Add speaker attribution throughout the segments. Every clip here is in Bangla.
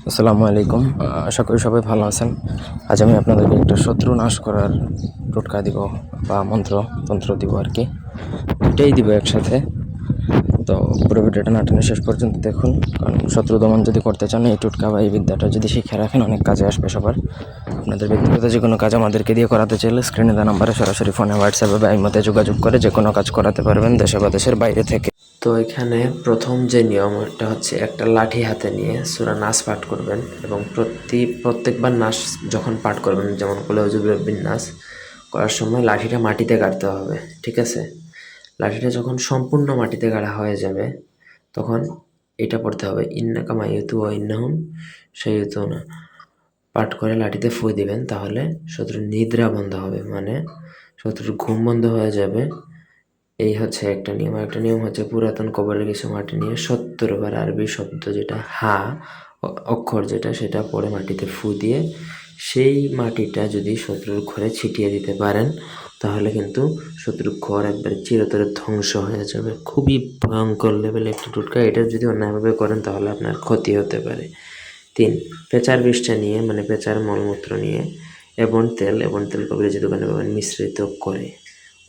Speaker 1: আসসালামু আলাইকুম। আশা করি সবাই ভালো আছেন। আজ আমি আপনাদেরকে একটা শত্রু নাশ করার টোটকা দিব বা তন্ত্র দিব আর কি। দুইটাই দিব একসাথে। তো পুরো ভিডিওটা না টেনে শেষ পর্যন্ত দেখুন, কারণ শত্রু দমন যদি করতে চান এই টোটকা বা এই বিদ্যাটা যদি শিখে রাখেন অনেক কাজে আসবে সবার। আপনাদের ব্যক্তিগত যে কোনো কাজ আমাদেরকে দিয়ে করাতে চাইলে স্ক্রিনে দেওয়া নাম্বারে সরাসরি ফোনে, হোয়াটসঅ্যাপে বা ইমোতে যোগাযোগ করে যে কোনো কাজ করাতে পারবেন, দেশে বা দেশের বাইরে থেকে।
Speaker 2: তো এখানে প্রথম যে নিয়মটা হচ্ছে একটা লাঠি হাতে নিয়ে সূরা নাস পাঠ করবেন এবং প্রত্যেকবার নাস যখন পাঠ করবেন, যেমন কুল আউযু বিরাব্বিন নাস করার সময় লাঠিটা মাটিতে গাড়তে হবে, ঠিক আছে? লাঠিটা যখন সম্পূর্ণ মাটিতে গাড়া হয়ে যাবে তখন এটা পড়তে হবে, ইন্নাকা মাইয়িতু ওয়া ইন্নাহুম শাইয়্যিতুনা। পাঠ করে লাঠিতে ফুঁ দিবেন, তাহলে শত্রুর নিদ্রা বন্ধ হবে, মানে শত্রুর ঘুম বন্ধ হয়ে যাবে। এই হচ্ছে একটা নিয়ম। একটা নিয়ম হচ্ছে পুরাতন কবরের কিছু মাটি নিয়ে ৭০ বার আরবি শব্দ যেটা হা অক্ষর যেটা, সেটা পরে মাটিতে ফুঁ দিয়ে সেই মাটিটা যদি শত্রুর ঘরে ছিটিয়ে দিতে পারেন, তাহলে কিন্তু শত্রুর ঘর একবারে চিরতরে ধ্বংস হয়ে যাবে। খুবই ভয়ঙ্কর লেভেলের একটা টোটকা। এটা যদি অন্যায়ভাবে করেন তাহলে আপনার ক্ষতি হতে পারে। ৩, পেঁচার বিষটা নিয়ে, মানে পেঁচার মলমূত্র নিয়ে এবং তেল কবিরাজি দোকানে পাবেন মিশ্রিত করে,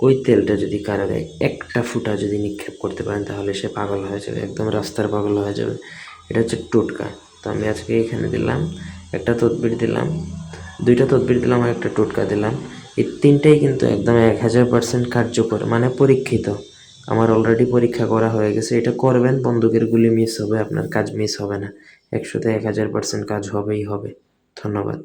Speaker 2: ওই তেলটা যদি কারো গায়ে একটা ফুঁটা যদি নিক্ষেপ করতে পারেন তাহলে সে পাগল হয়ে যাবে, একদম রাস্তার পাগল হয়ে যাবে। এটা হচ্ছে টোটকা। তো আমি আজকে এখানে দিলাম একটা তদবির দিলাম, 2টা তদবির দিলাম আর একটা টোটকা দিলাম। এই 3টাই কিন্তু একদম 1000% কার্যকর, মানে পরীক্ষিত। আমার অলরেডি পরীক্ষা করা হয়ে গেছে। এটা করবেন, বন্দুকের গুলি মিস হবে, আপনার কাজ মিস হবে না। 100তে 1000% কাজ হবেই হবে। ধন্যবাদ।